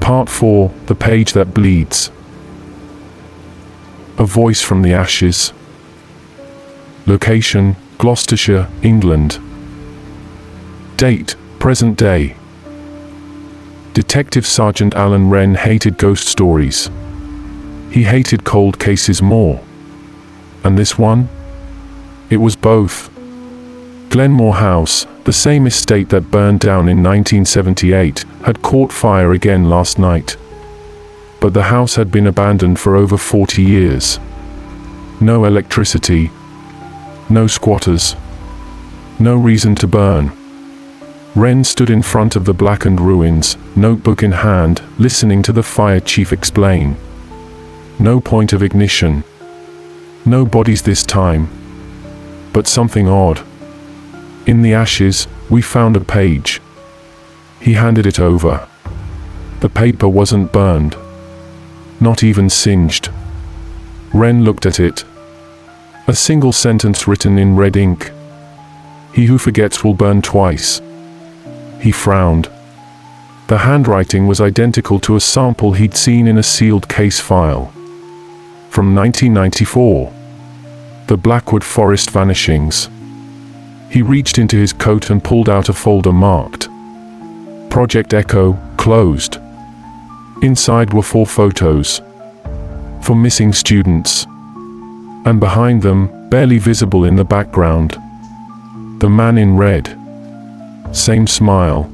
Part 4, The Page That Bleeds. A Voice from the Ashes. Location, Gloucestershire, England. Date, present day. Detective Sergeant Alan Wren hated ghost stories. He hated cold cases more. And this one? It was both. Glenmore House, the same estate that burned down in 1978, had caught fire again last night. But the house had been abandoned for over 40 years. No electricity. No squatters. No reason to burn. Wren stood in front of the blackened ruins, notebook in hand, listening to the fire chief explain. No point of ignition. No bodies this time. But something odd. In the ashes, we found a page. He handed it over. The paper wasn't burned. Not even singed. Wren looked at it. A single sentence written in red ink. He who forgets will burn twice. He frowned. The handwriting was identical to a sample he'd seen in a sealed case file. From 1994. The Blackwood Forest Vanishings. He reached into his coat and pulled out a folder marked Project Echo, closed. Inside were 4 photos. For missing students. And behind them, barely visible in the background, the man in red. Same smile.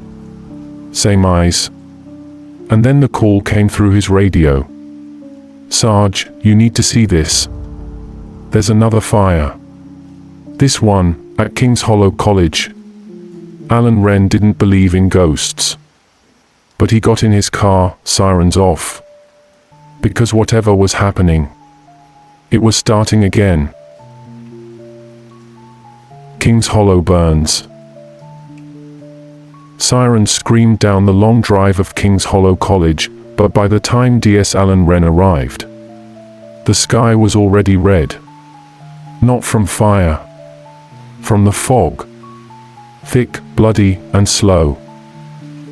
Same eyes. And then the call came through his radio. Sarge, you need to see this. There's another fire. This one, at Kings Hollow College. Alan Wren didn't believe in ghosts. But he got in his car, sirens off. Because whatever was happening, it was starting again. Kings Hollow burns. Sirens screamed down the long drive of Kings Hollow College, but by the time DS Alan Wren arrived, the sky was already red. Not from fire. From the fog. Thick, bloody, and slow.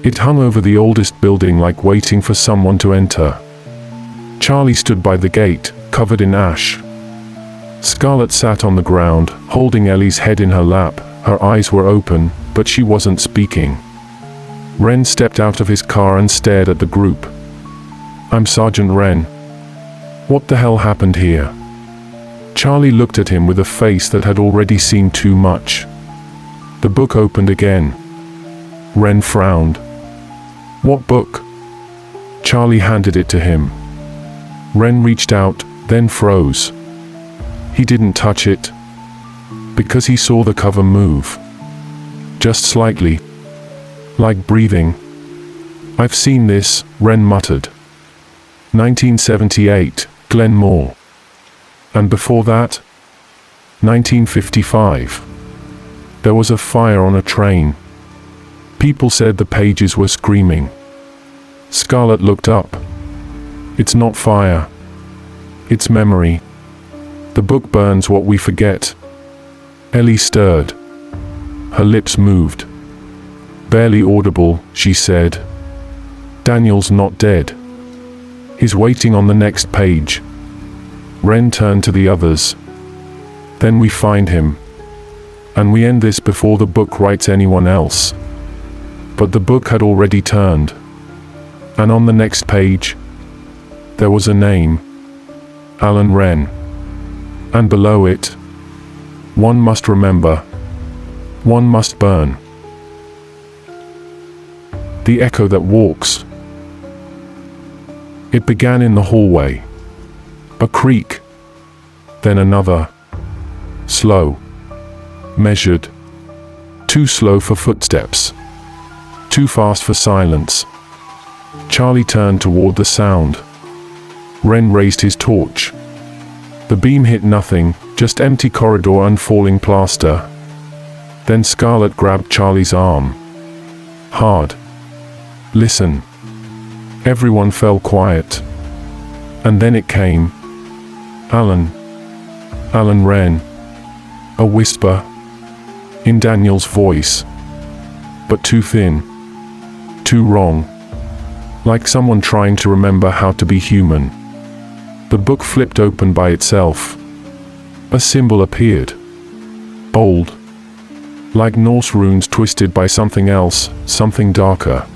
It hung over the oldest building like waiting for someone to enter. Charlie stood by the gate, covered in ash. Scarlett sat on the ground, holding Ellie's head in her lap. Her eyes were open, but she wasn't speaking. Wren stepped out of his car and stared at the group. I'm Sergeant Wren. What the hell happened here? Charlie looked at him with a face that had already seen too much. The book opened again. Wren frowned. What book? Charlie handed it to him. Wren reached out, then froze. He didn't touch it. Because he saw the cover move. Just slightly. Like breathing. I've seen this, Wren muttered. 1978, Glenmore. And before that? 1955. There was a fire on a train. People said the pages were screaming. Scarlett looked up. It's not fire. It's memory. The book burns what we forget. Ellie stirred. Her lips moved. Barely audible, she said. Daniel's not dead. He's waiting on the next page. Wren turned to the others. Then we find him. And we end this before the book writes anyone else. But the book had already turned. And on the next page, there was a name. Alan Wren. And below it, one must remember. One must burn. The echo that walks. It began in the hallway. A creak. Then another. Slow. Measured. Too slow for footsteps. Too fast for silence. Charlie turned toward the sound. Wren raised his torch. The beam hit nothing, just empty corridor and falling plaster. Then Scarlett grabbed Charlie's arm. Hard. Listen. Everyone fell quiet. And then it came. Alan. Alan Wren. A whisper. In Daniel's voice. But too thin. Too wrong. like someone trying to remember how to be human. The book flipped open by itself. A symbol appeared. Bold. Like Norse runes twisted by something else, something darker.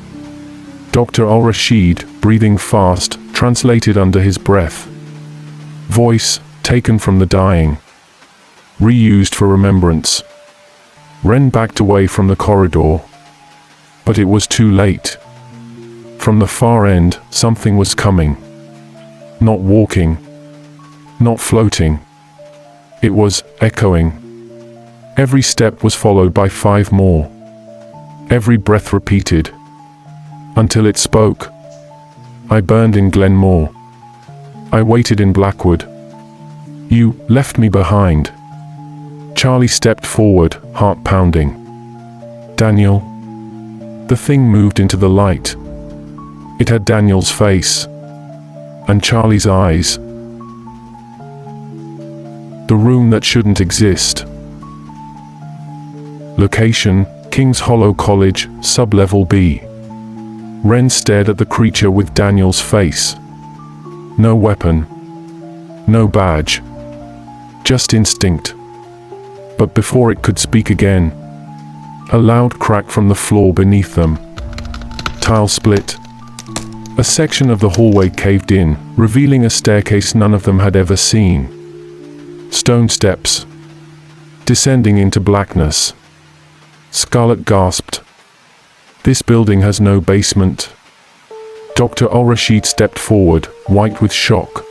Dr. Al-Rashid, breathing fast, translated under his breath. Voice, taken from the dying. Reused for remembrance. Ren backed away from the corridor. But it was too late. From the far end, something was coming. Not walking. Not floating. It was echoing. Every step was followed by 5 more. Every breath repeated. Until it spoke. I burned in Glenmore. I waited in Blackwood. You left me behind. Charlie stepped forward, heart pounding. Daniel. The thing moved into the light. It had Daniel's face. And Charlie's eyes. The room that shouldn't exist. Location, Kings Hollow College, Sub-Level B. Ren stared at the creature with Daniel's face. No weapon. No badge. Just instinct. But before it could speak again, a loud crack from the floor beneath them. Tile split. A section of the hallway caved in, revealing a staircase none of them had ever seen. Stone steps. Descending into blackness. Scarlett gasped. This building has no basement. Dr. Al-Rashid stepped forward, white with shock.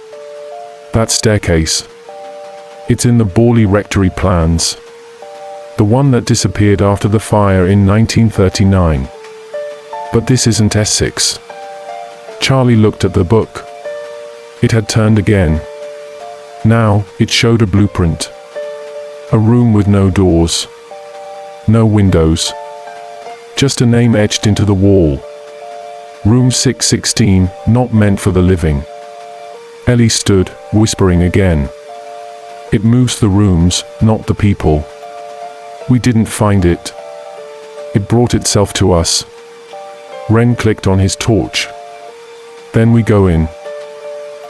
That staircase. It's in the Borley Rectory plans. The one that disappeared after the fire in 1939. But this isn't Essex. Charlie looked at the book. It had turned again. Now, it showed a blueprint. A room with no doors. No windows. Just a name etched into the wall. Room 616, not meant for the living. Ellie stood, whispering again. It moves the rooms, not the people. We didn't find it. It brought itself to us. Ren clicked on his torch. Then we go in.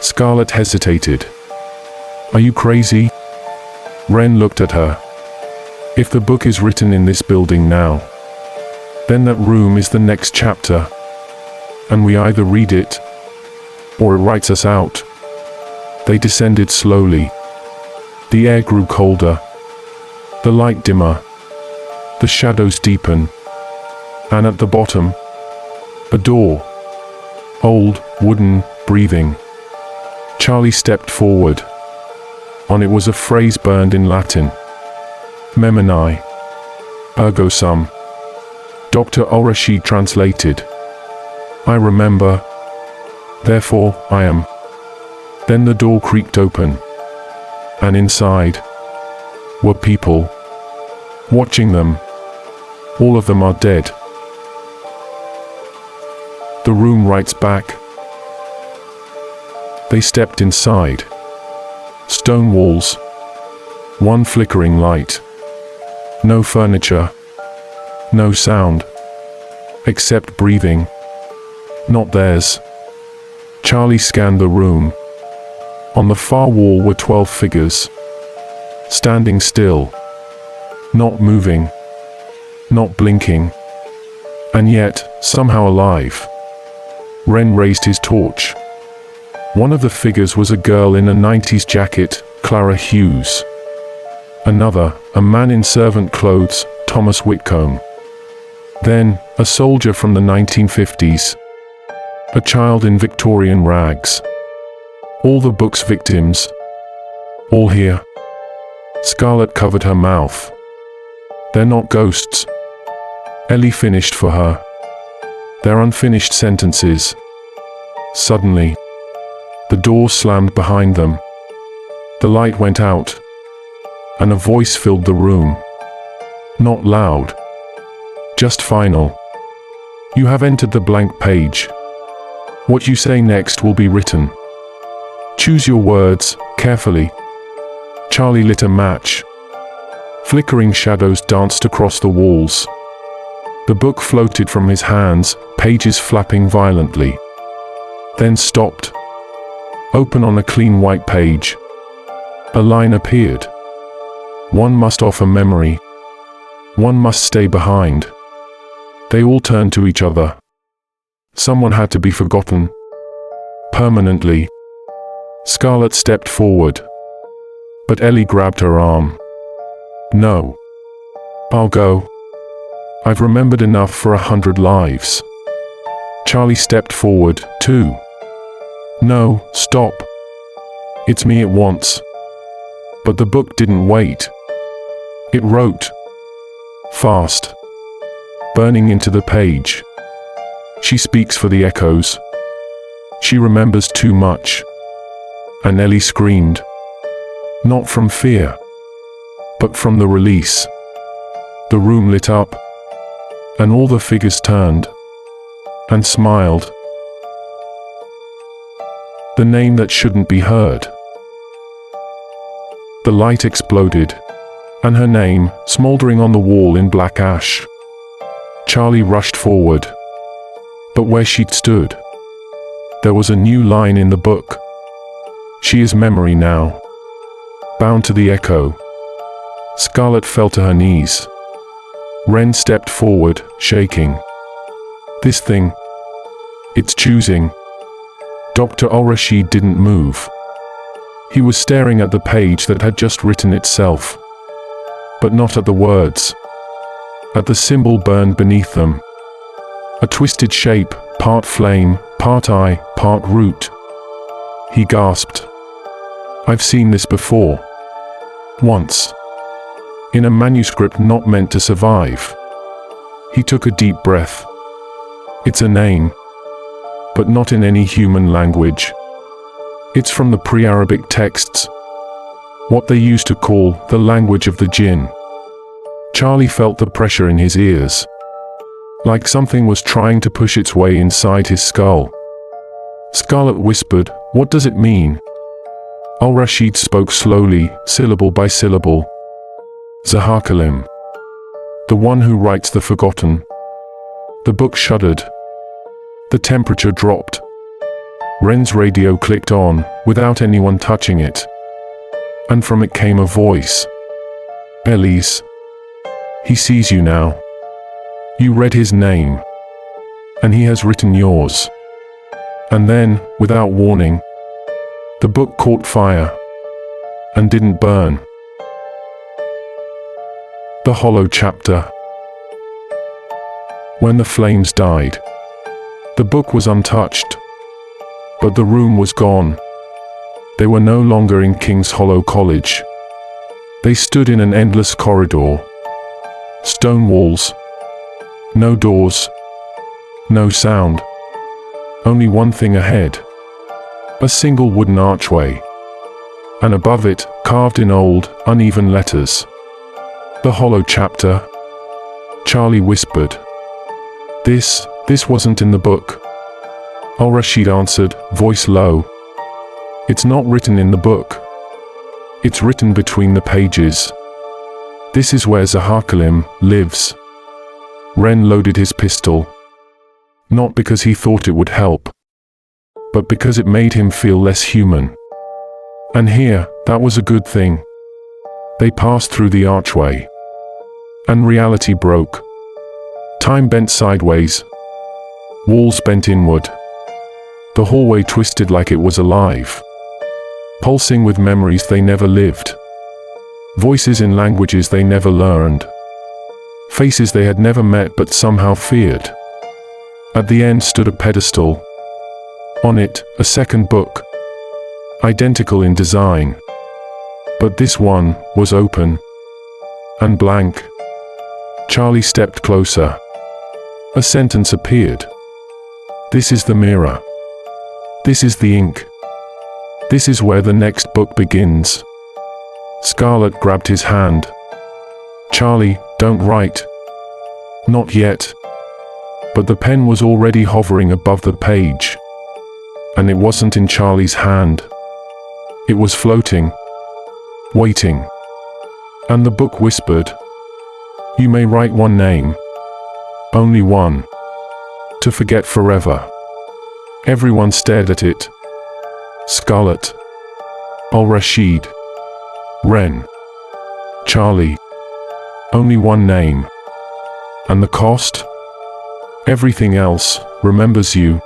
Scarlett hesitated. Are you crazy? Ren looked at her. If the book is written in this building now, then that room is the next chapter. And we either read it, or it writes us out. They descended slowly. The air grew colder. The light dimmer. The shadows deepen. And at the bottom, a door. Old, wooden, breathing. Charlie stepped forward. On it was a phrase burned in Latin. Memini. Ergo sum. Dr. Al-Rashid translated. I remember. Therefore, I am. Then the door creaked open. And inside were people. Watching them. All of them are dead. The room writes back. They stepped inside. Stone walls. One flickering light. No furniture. No sound. Except breathing. Not theirs. Charlie scanned the room. On the far wall were 12 figures. Standing still. Not moving. Not blinking. And yet, somehow alive. Ren raised his torch. One of the figures was a girl in a 90s jacket, Clara Hughes. Another, a man in servant clothes, Thomas Whitcomb. Then, a soldier from the 1950s. A child in Victorian rags. All the book's victims. All here. Scarlett covered her mouth. They're not ghosts. Ellie finished for her. They're unfinished sentences. Suddenly, the door slammed behind them. The light went out. And a voice filled the room. Not loud. Just final. You have entered the blank page. What you say next will be written. Choose your words, carefully. Charlie lit a match. Flickering shadows danced across the walls. The book floated from his hands, pages flapping violently. then stopped. Open on a clean white page. A line appeared. One must offer memory. One must stay behind. They all turned to each other. Someone had to be forgotten. Permanently. Scarlett stepped forward. But Ellie grabbed her arm. No. I'll go. I've remembered enough for 100 lives. Charlie stepped forward, too. No, stop. It's me it wants. But the book didn't wait. It wrote. Fast. Burning into the page. She speaks for the echoes. She remembers too much. And Ellie screamed. Not from fear, but from the release. The room lit up, and all the figures turned and smiled. The name that shouldn't be heard. The light exploded, and her name, smoldering on the wall in black ash. Charlie rushed forward. But where she'd stood, there was a new line in the book. She is memory now. Bound to the echo. Scarlett fell to her knees. Wren stepped forward, shaking. This thing. It's choosing. Dr. Al-Rashid didn't move. He was staring at the page that had just written itself. But not at the words. At the symbol burned beneath them. A twisted shape, part flame, part eye, part root. He gasped. I've seen this before. Once. In a manuscript not meant to survive. He took a deep breath. It's a name. But not in any human language. It's from the pre-Arabic texts. What they used to call the language of the jinn. Charlie felt the pressure in his ears. Like something was trying to push its way inside his skull. Scarlett whispered, "What does it mean?" Al-Rashid spoke slowly, syllable by syllable. Zahakalim. The one who writes the forgotten. The book shuddered. The temperature dropped. Wren's radio clicked on, without anyone touching it. And from it came a voice. Ellie's. He sees you now. You read his name. And he has written yours. And then, without warning, the book caught fire. And didn't burn. The hollow chapter. When the flames died, the book was untouched. But the room was gone. They were no longer in King's Hollow College. They stood in an endless corridor. Stone walls. No doors. No sound. Only one thing ahead. A single wooden archway. And above it, carved in old, uneven letters. The hollow chapter. Charlie whispered. This wasn't in the book. Al-Rashid answered, voice low. It's not written in the book. It's written between the pages. This is where Zahakalim lives. Wren loaded his pistol. Not because he thought it would help, but because it made him feel less human. And here, that was a good thing. They passed through the archway. And reality broke. Time bent sideways. Walls bent inward. The hallway twisted like it was alive. Pulsing with memories they never lived. Voices in languages they never learned. Faces they had never met but somehow feared. At the end stood a pedestal. On it, a second book. Identical in design. But this one was open. And blank. Charlie stepped closer. A sentence appeared. This is the mirror. This is the ink. This is where the next book begins. Scarlett grabbed his hand. Charlie, don't write. Not yet. But the pen was already hovering above the page. And it wasn't in Charlie's hand. It was floating. Waiting. And the book whispered. You may write one name. Only one. To forget forever. Everyone stared at it. Scarlett. Al-Rashid. Ren. Charlie. Only one name. And the cost? Everything else remembers you.